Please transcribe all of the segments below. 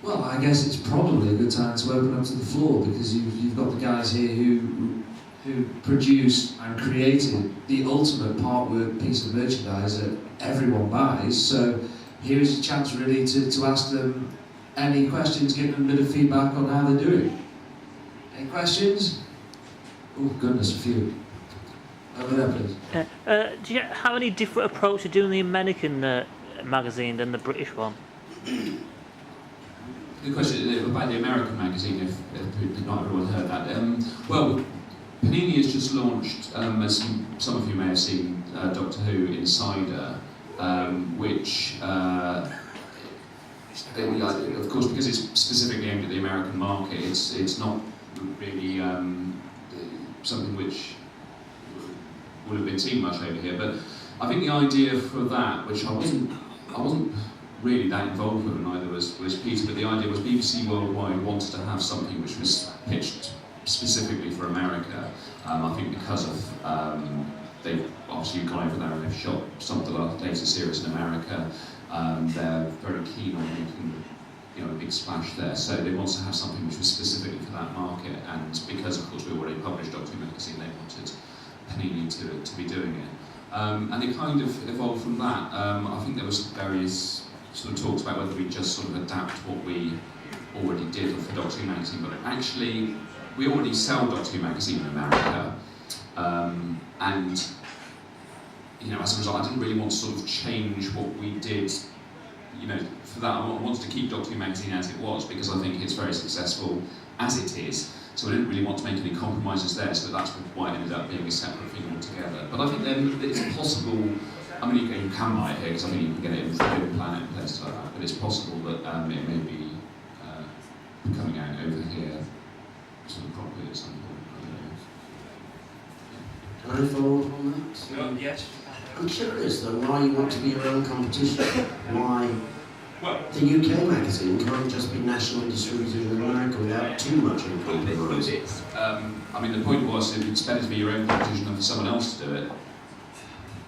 Well, I guess it's probably a good time to open up to the floor, because you've got the guys here who produced and created the ultimate partwork piece of merchandise that everyone buys. So here's a chance really to ask them any questions, give them a bit of feedback on how they're doing. Any questions? Oh goodness, a few. Over there, please. Do you have any different approach to doing the American magazine than the British one? The question about the American magazine, if not everyone heard that. Well, Panini has just launched, as some of you may have seen, Doctor Who Insider, which, of course, because it's specifically aimed at the American market, it's not really something which would have been seen much over here. But I think the idea for that, which I wasn't really that involved with, and neither was Peter, but the idea was BBC Worldwide wanted to have something which was pitched specifically for America. I think because of they've obviously gone over there and they've shot some of the latest series in America. They're very keen on making a big splash there, so they wanted to have something which was specifically for that market. And because of course we already published Doctor Who magazine, they wanted Panini to be doing it. And it kind of evolved from that. I think there was various sort of talks about whether we just sort of adapt what we already did for Doctor Who magazine, but actually we already sell Doctor Who magazine in America, and as a result I didn't really want to sort of change what we did. For that I wanted to keep Doctor Who magazine as it was, because I think it's very successful as it is. So I didn't really want to make any compromises there, so that's why it ended up being a separate thing altogether. But I think then it's possible. I mean, you can buy it here, because I think you can get it in Forbidden Planet and places like that, but it's possible that it may be coming out over here sort of properly at some point. Can I follow up on that? Yes. I'm curious though, why you want to be your own competition. Why the UK magazine can't just be nationally distributed in America without too much of a compromise? I mean, the point was it's better to be your own competition than for someone else to do it.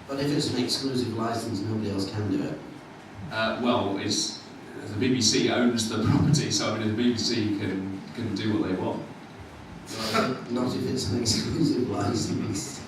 But if it's an exclusive license, nobody else can do it. Well, the BBC owns the property, so I mean, the BBC can do what they want. Not if it's an exclusive license.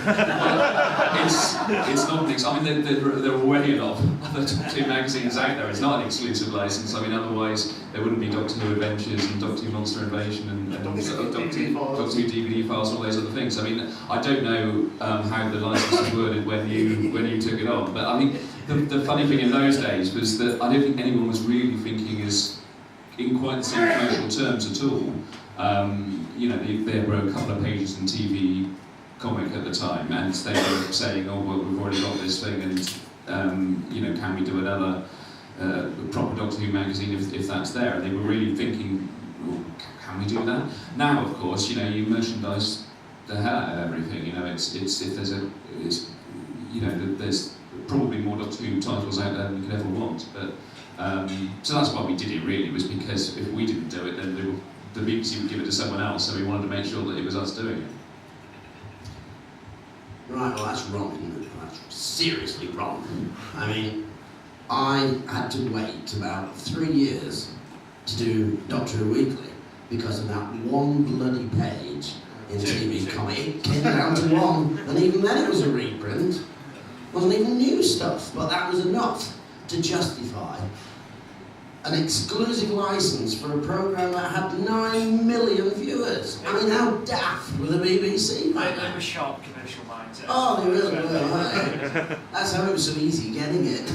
It's not an I mean, there are already a lot of other Doctor Who magazines out there. It's not an exclusive license. I mean, otherwise there wouldn't be Doctor Who Adventures and Doctor Who Monster Invasion and Doctor Who DVD files and all those other things. I mean, I don't know how the license was worded when you took it on, but I think the funny thing in those days was that I don't think anyone was really thinking in quite the same commercial terms at all. There were a couple of pages in TV comic at the time, and they were saying, "Oh, well, we've already got this thing, and can we do another proper Doctor Who magazine if that's there?" And they were really thinking, well, "Can we do that?" Now, of course, you merchandise the hell out of everything. There's probably more Doctor Who titles out there than you could ever want. But so that's why we did it. Really, was because if we didn't do it, then the BBC would give it to someone else. So we wanted to make sure that it was us doing it. Right, well that's wrong, isn't it? That's seriously wrong. I mean, I had to wait about 3 years to do Doctor Who Weekly because of that one bloody page in TV comic. It came down to one, and even then it was a reprint. It wasn't even new stuff, but that was enough to justify an exclusive license for a programme that had 9 million viewers. I mean, how daft were the BBC? They were sharp commercial minds. Oh, they really were, weren't they? That's how it was so easy getting it.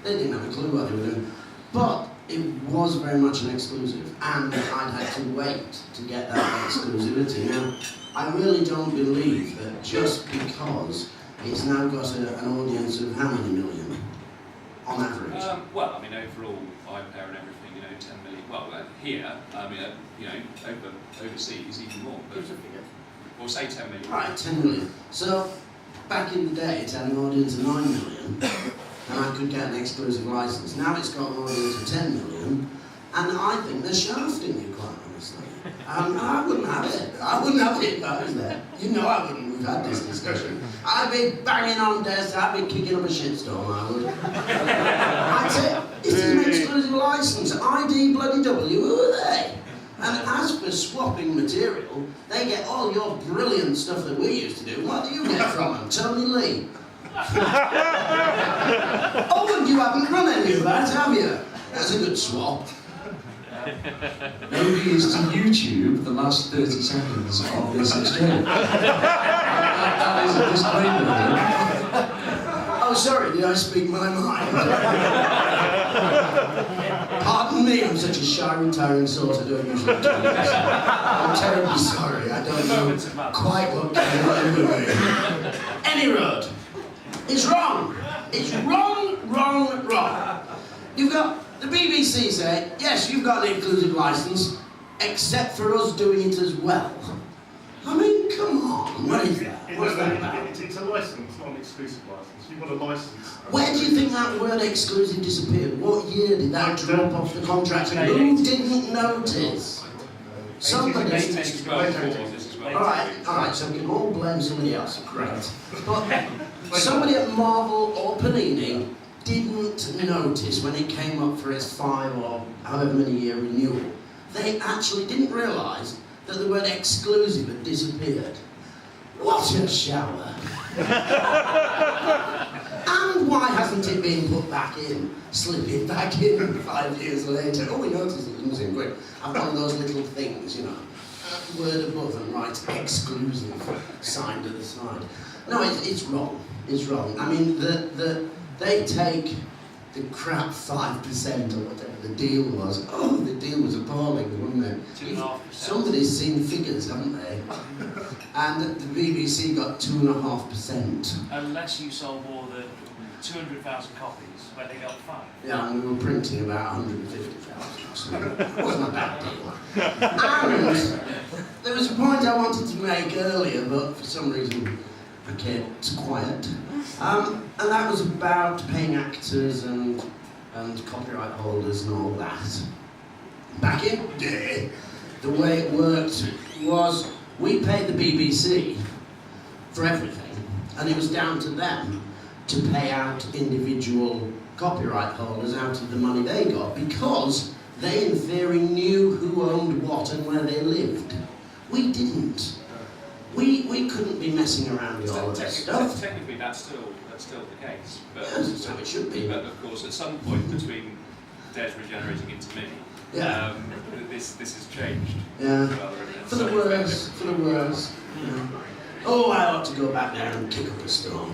They didn't have a clue what they were doing. But it was very much an exclusive, and I'd had to wait to get that exclusivity. Now, I really don't believe that just because it's now got an audience of how many million, on average? Well, I mean, overall, iPair and everything, 10 million. Well, here, I mean, overseas even more. But, or say 10 million. Right, 10 million. So, back in the day, it had an audience of 9 million, and I could get an exclusive license. Now it's got an audience of 10 million, and I think they're shafting you, quite honestly. I wouldn't have it. I wouldn't have it if I was there. You know I wouldn't. We've had this discussion. I'd be banging on Dez. I'd be kicking up a shitstorm, I would. I'd say, it's an exclusive license. ID bloody W, who are they? And as for swapping material, they get all your brilliant stuff that we used to do. What do you get from them? Tony Lee. Oh, and you haven't run any of that, have you? That's a good swap. Maybe it's to YouTube the last 30 seconds of this exchange. that is a disclaimer. Oh, sorry, did I speak my mind? Pardon me, I'm such a shy, retiring sort, I don't usually do this. I'm terribly sorry, I don't know quite what came over me. Any road. It's wrong. It's wrong, wrong, wrong. You've got the BBC say, yes, you've got an inclusive licence, except for us doing it as well. I mean, come on, what is that? What's that about? It's a licence, not an exclusive licence. You've got a licence. Where do you think that word exclusive disappeared? What year did that drop off the contract? Who didn't notice? Somebody. Alright, so we can all blame somebody else. Great. But somebody at Marvel or Panini didn't notice when it came up for its 5 or however many year renewal. They actually didn't realise that the word exclusive had disappeared. What a shower! And why hasn't it been put back in? Slipping back in 5 years later. Oh, we noticed it was in quick. I've one of those little things, you know. Word above and write exclusive signed at the side. No, it's wrong. It's wrong. I mean, they take the crap 5% or whatever the deal was. Oh, the deal was appalling, wasn't it? 2.5%. Somebody's seen figures, haven't they? And the BBC got 2.5%. Unless you sold more than 200,000 copies, where they got 5. Yeah, and we were printing about 150,000, so it wasn't a bad deal. And there was a point I wanted to make earlier, but for some reason I kept quiet. And that was about paying actors and copyright holders and all that. Back in the day, the way it worked was we paid the BBC for everything, and it was down to them to pay out individual copyright holders out of the money they got, because they in theory knew who owned what and where they lived. We didn't. We couldn't be messing around with all of that stuff. Technically, that's still the case. But, Yes, that's how it should be. But of course, at some point between Dez regenerating into me, Yeah. this has changed. Yeah. Rather than For the worse, for the worse. Yeah. Oh, I ought to go back there and kick up a storm.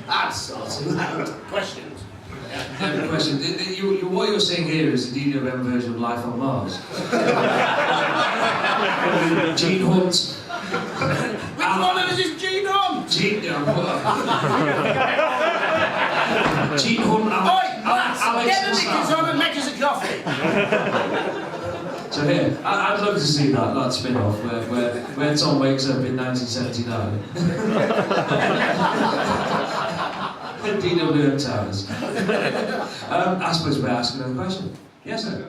I'd sort him out. Questions? I have a question. What you're saying here is the DWM version of Life on Mars. Gene Hunt. Which one of us is Gene Hunt? Gene Hunt. Alex. Get the knickers on and make us a coffee. So here, I'd love to see that spin-off where Tom wakes up in 1979. DWM Towers. I suppose we're asking another question. Yes, sir.